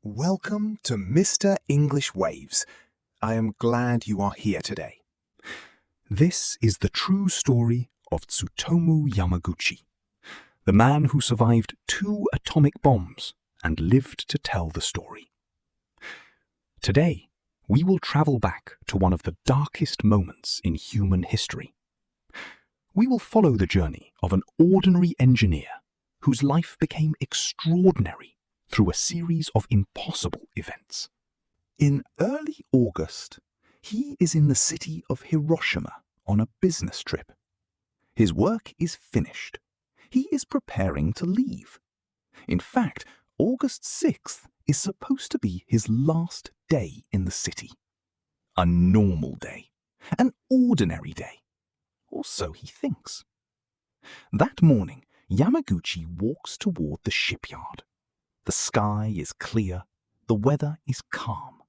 Welcome to Mr. English Waves. I am glad you are here today. This is the true story of Tsutomu Yamaguchi, the man who survived 2 atomic bombs and lived to tell the story. Today, we will travel back to one of the darkest moments in human history. We will follow the journey of an ordinary engineer whose life became extraordinary through a series of impossible events. In early August, he is in the city of Hiroshima on a business trip. His work is finished. He is preparing to leave. In fact, August 6th is supposed to be his last day in the city. A normal day. An ordinary day. Or so he thinks. That morning, Yamaguchi walks toward the shipyard. The sky is clear. The weather is calm.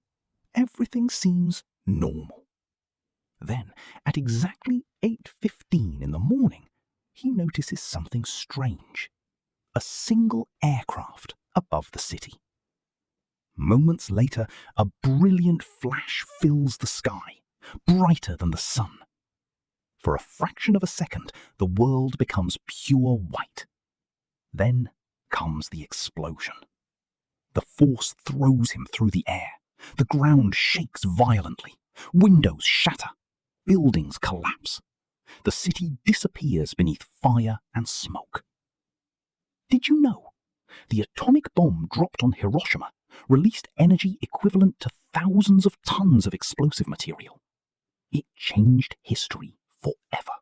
Everything seems normal. Then, at exactly 8:15 in the morning, he notices something strange. A single aircraft above the city. Moments later, a brilliant flash fills the sky, brighter than the sun. For a fraction of a second, the world becomes pure white. Then comes the explosion. The force throws him through the air. The ground shakes violently. Windows shatter. Buildings collapse. The city disappears beneath fire and smoke. Did you know? The atomic bomb dropped on Hiroshima released energy equivalent to thousands of tons of explosive material. It changed history forever.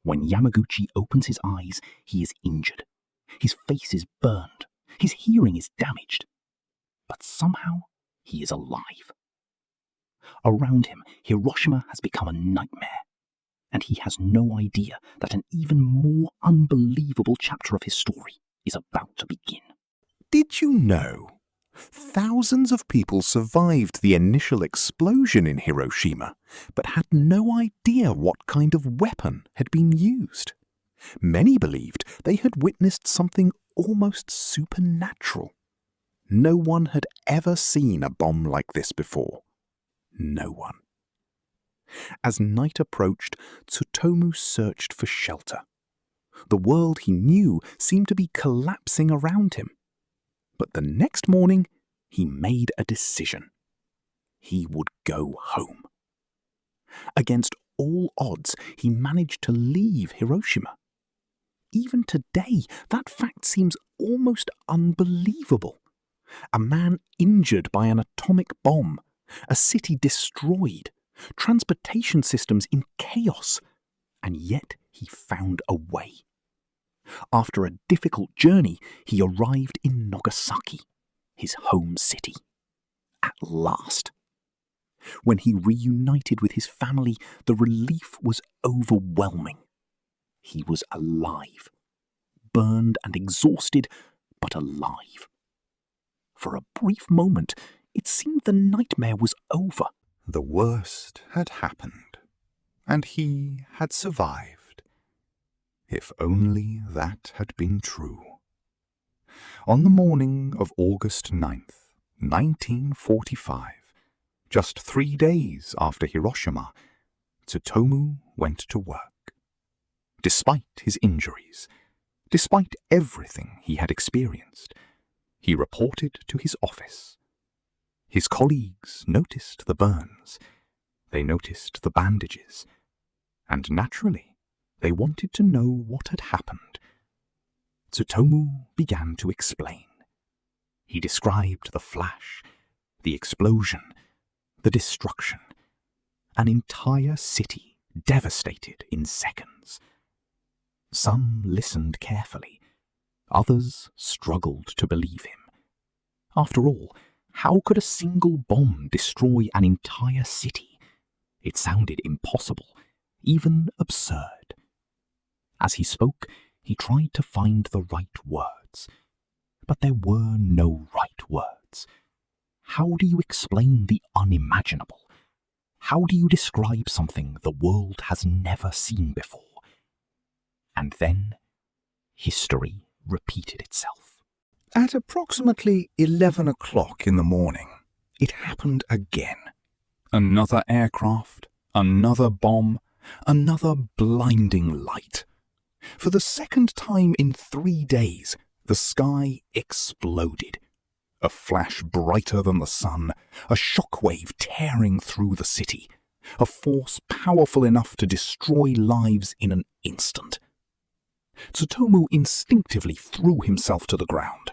When Yamaguchi opens his eyes, he is injured. His face is burned. His hearing is damaged. But somehow, he is alive. Around him, Hiroshima has become a nightmare. And he has no idea that an even more unbelievable chapter of his story is about to begin. Did you know? Thousands of people survived the initial explosion in Hiroshima, but had no idea what kind of weapon had been used. Many believed they had witnessed something almost supernatural. No one had ever seen a bomb like this before. No one. As night approached, Tsutomu searched for shelter. The world he knew seemed to be collapsing around him. But the next morning, he made a decision. He would go home. Against all odds, he managed to leave Hiroshima. Even today, that fact seems almost unbelievable. A man injured by an atomic bomb, a city destroyed, transportation systems in chaos, and yet he found a way. After a difficult journey, he arrived in Nagasaki, his home city. At last. When he reunited with his family, the relief was overwhelming. He was alive. Burned and exhausted, but alive. For a brief moment, it seemed the nightmare was over. The worst had happened, and he had survived. If only that had been true. On the morning of August 9th, 1945, just 3 days after Hiroshima, Tsutomu went to work. Despite his injuries, despite everything he had experienced, he reported to his office. His colleagues noticed the burns. They noticed the bandages. And naturally, they wanted to know what had happened. Tsutomu began to explain. He described the flash, the explosion, the destruction. An entire city devastated in seconds. Some listened carefully. Others struggled to believe him. After all, how could a single bomb destroy an entire city? It sounded impossible, even absurd. As he spoke, he tried to find the right words. But there were no right words. How do you explain the unimaginable? How do you describe something the world has never seen before? And then, history repeated itself. At approximately 11 o'clock in the morning, it happened again. Another aircraft, another bomb, another blinding light. For the second time in 3 days, the sky exploded. A flash brighter than the sun, a shockwave tearing through the city, a force powerful enough to destroy lives in an instant. Tsutomu instinctively threw himself to the ground.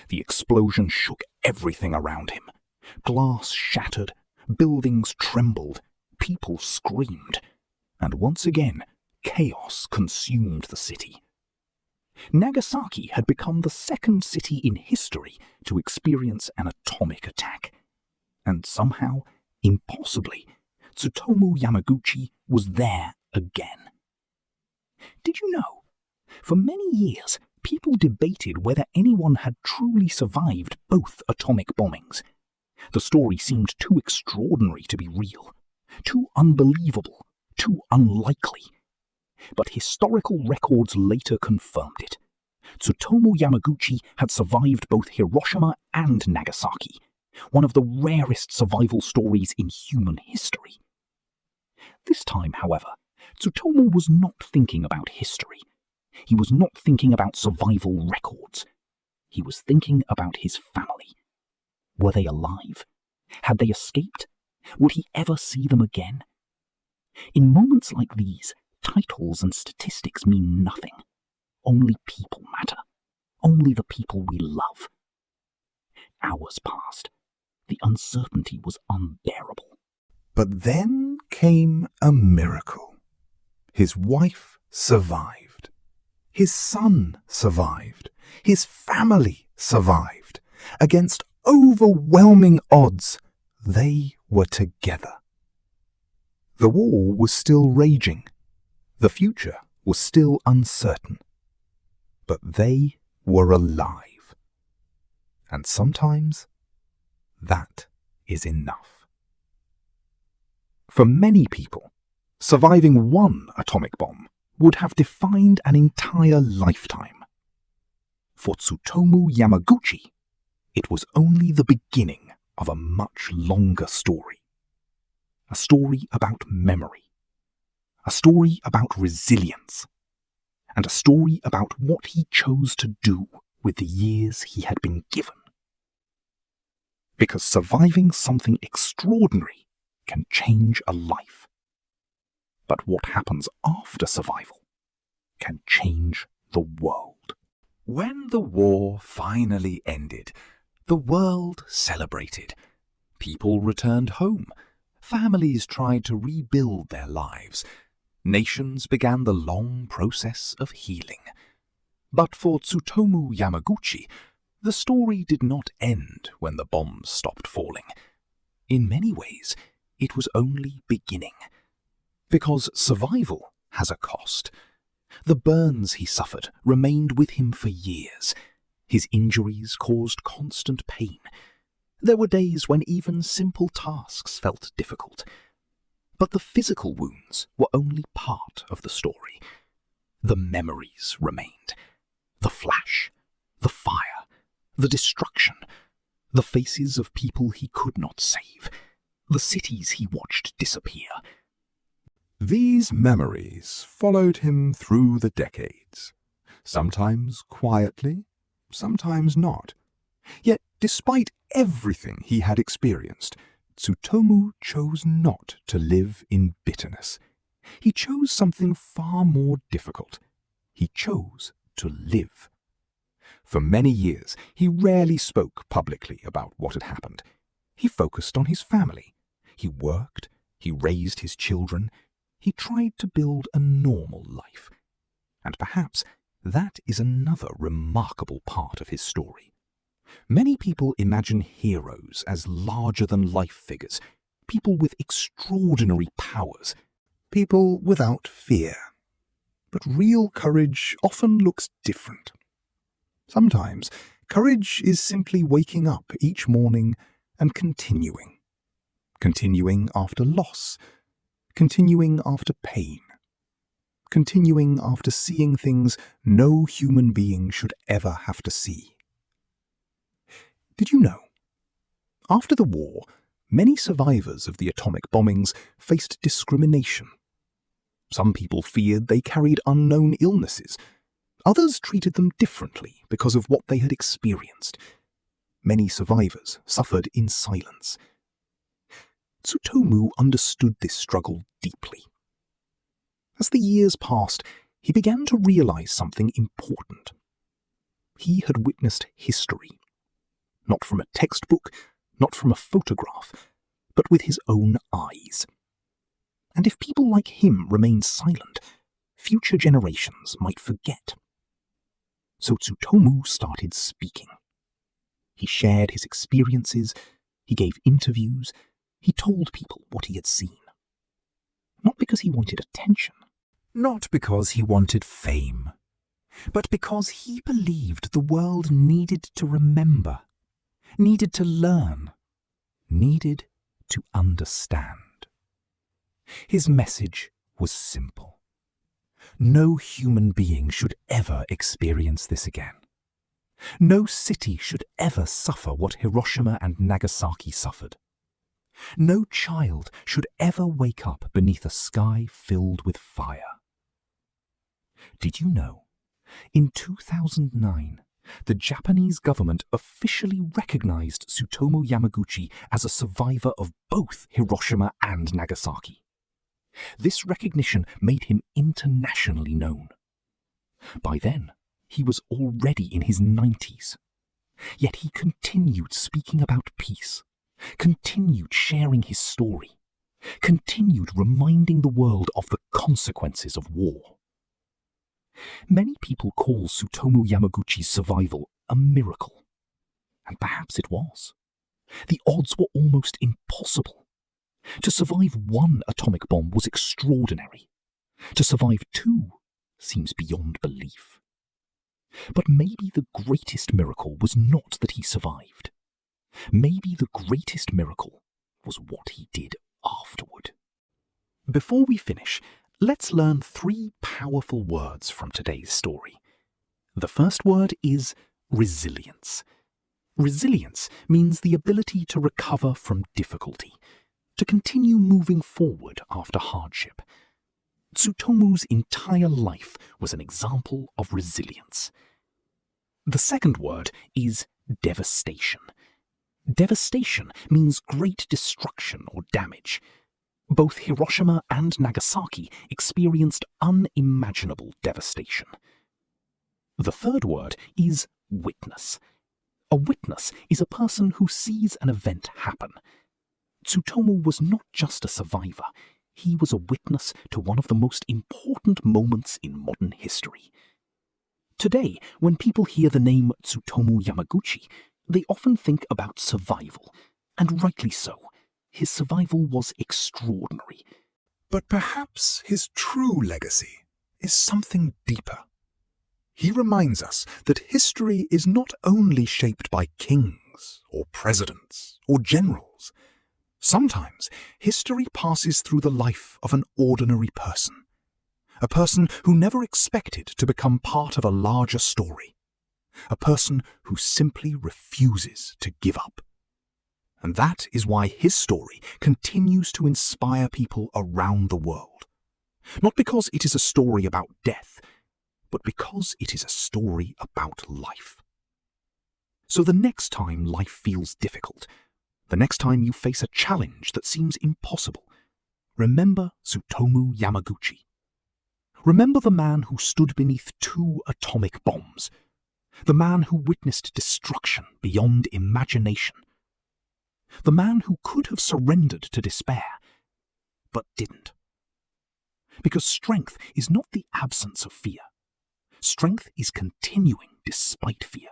The explosion shook everything around him. Glass shattered, buildings trembled, people screamed, and once again, chaos consumed the city. Nagasaki had become the second city in history to experience an atomic attack. And somehow, impossibly, Tsutomu Yamaguchi was there again. Did you know? For many years, people debated whether anyone had truly survived both atomic bombings. The story seemed too extraordinary to be real, too unbelievable, too unlikely. But historical records later confirmed it. Tsutomu Yamaguchi had survived both Hiroshima and Nagasaki, one of the rarest survival stories in human history. This time, however, Tsutomu was not thinking about history. He was not thinking about survival records. He was thinking about his family. Were they alive? Had they escaped? Would he ever see them again? In moments like these, titles and statistics mean nothing. Only people matter. Only the people we love. Hours passed. The uncertainty was unbearable. But then came a miracle. His wife survived. His son survived. His family survived. Against overwhelming odds, they were together. The war was still raging. The future was still uncertain. But they were alive. And sometimes, that is enough. For many people, surviving one atomic bomb would have defined an entire lifetime. For Tsutomu Yamaguchi, it was only the beginning of a much longer story. A story about memory. A story about resilience. And a story about what he chose to do with the years he had been given. Because surviving something extraordinary can change a life. But what happens after survival can change the world. When the war finally ended, the world celebrated. People returned home. Families tried to rebuild their lives. Nations began the long process of healing. But for Tsutomu Yamaguchi, the story did not end when the bombs stopped falling. In many ways, it was only beginning. Because survival has a cost. The burns he suffered remained with him for years. His injuries caused constant pain. There were days when even simple tasks felt difficult. But the physical wounds were only part of the story. The memories remained. The flash, the fire, the destruction, the faces of people he could not save, the cities he watched disappear. These memories followed him through the decades, sometimes quietly, sometimes not. Yet, despite everything he had experienced, Tsutomu chose not to live in bitterness. He chose something far more difficult. He chose to live. For many years, he rarely spoke publicly about what had happened. He focused on his family. He worked. He raised his children. He tried to build a normal life. And perhaps that is another remarkable part of his story. Many people imagine heroes as larger-than-life figures, people with extraordinary powers, people without fear. But real courage often looks different. Sometimes, courage is simply waking up each morning and continuing. Continuing after loss. Continuing after pain. Continuing after seeing things no human being should ever have to see. Did you know? After the war, many survivors of the atomic bombings faced discrimination. Some people feared they carried unknown illnesses. Others treated them differently because of what they had experienced. Many survivors suffered in silence. Tsutomu understood this struggle deeply. As the years passed, he began to realize something important. He had witnessed history. Not from a textbook, not from a photograph, but with his own eyes. And if people like him remained silent, future generations might forget. So Tsutomu started speaking. He shared his experiences, he gave interviews, he told people what he had seen. Not because he wanted attention, not because he wanted fame, but because he believed the world needed to remember, needed to learn, needed to understand. His message was simple. No human being should ever experience this again. No city should ever suffer what Hiroshima and Nagasaki suffered. No child should ever wake up beneath a sky filled with fire. Did you know? In 2009, the Japanese government officially recognized Tsutomu Yamaguchi as a survivor of both Hiroshima and Nagasaki. This recognition made him internationally known. By then, he was already in his 90s. Yet he continued speaking about peace, continued sharing his story, continued reminding the world of the consequences of war. Many people call Tsutomu Yamaguchi's survival a miracle. And perhaps it was. The odds were almost impossible. To survive one atomic bomb was extraordinary. To survive two seems beyond belief. But maybe the greatest miracle was not that he survived. Maybe the greatest miracle was what he did afterward. Before we finish, let's learn 3 powerful words from today's story. The first word is resilience. Resilience means the ability to recover from difficulty, to continue moving forward after hardship. Tsutomu's entire life was an example of resilience. The second word is devastation. Devastation means great destruction or damage. Both Hiroshima and Nagasaki experienced unimaginable devastation. The third word is witness. A witness is a person who sees an event happen. Tsutomu was not just a survivor, he was a witness to one of the most important moments in modern history. Today, when people hear the name Tsutomu Yamaguchi, they often think about survival, and rightly so. His survival was extraordinary. But perhaps his true legacy is something deeper. He reminds us that history is not only shaped by kings or presidents or generals. Sometimes history passes through the life of an ordinary person, a person who never expected to become part of a larger story, a person who simply refuses to give up. And that is why his story continues to inspire people around the world. Not because it is a story about death, but because it is a story about life. So the next time life feels difficult, the next time you face a challenge that seems impossible, remember Tsutomu Yamaguchi. Remember the man who stood beneath 2 atomic bombs, the man who witnessed destruction beyond imagination, the man who could have surrendered to despair, but didn't. Because strength is not the absence of fear. Strength is continuing despite fear.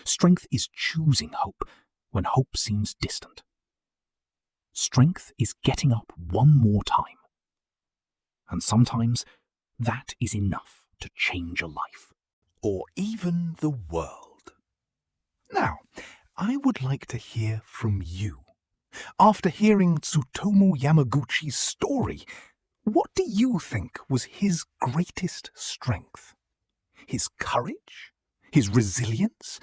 Strength is choosing hope when hope seems distant. Strength is getting up one more time. And sometimes that is enough to change a life, or even the world. Now, I would like to hear from you. After hearing Tsutomu Yamaguchi's story, what do you think was his greatest strength? His courage? His resilience?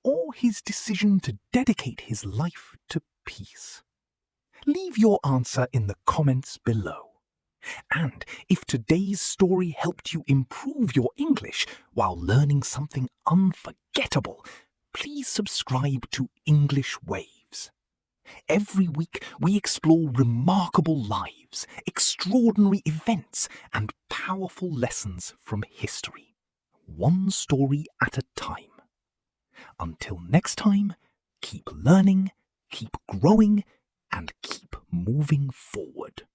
or his decision to dedicate his life to peace? Leave your answer in the comments below. And if today's story helped you improve your English while learning something unforgettable, please subscribe to English Waves. Every week we explore remarkable lives, extraordinary events, and powerful lessons from history, one story at a time. Until next time, keep learning, keep growing, and keep moving forward.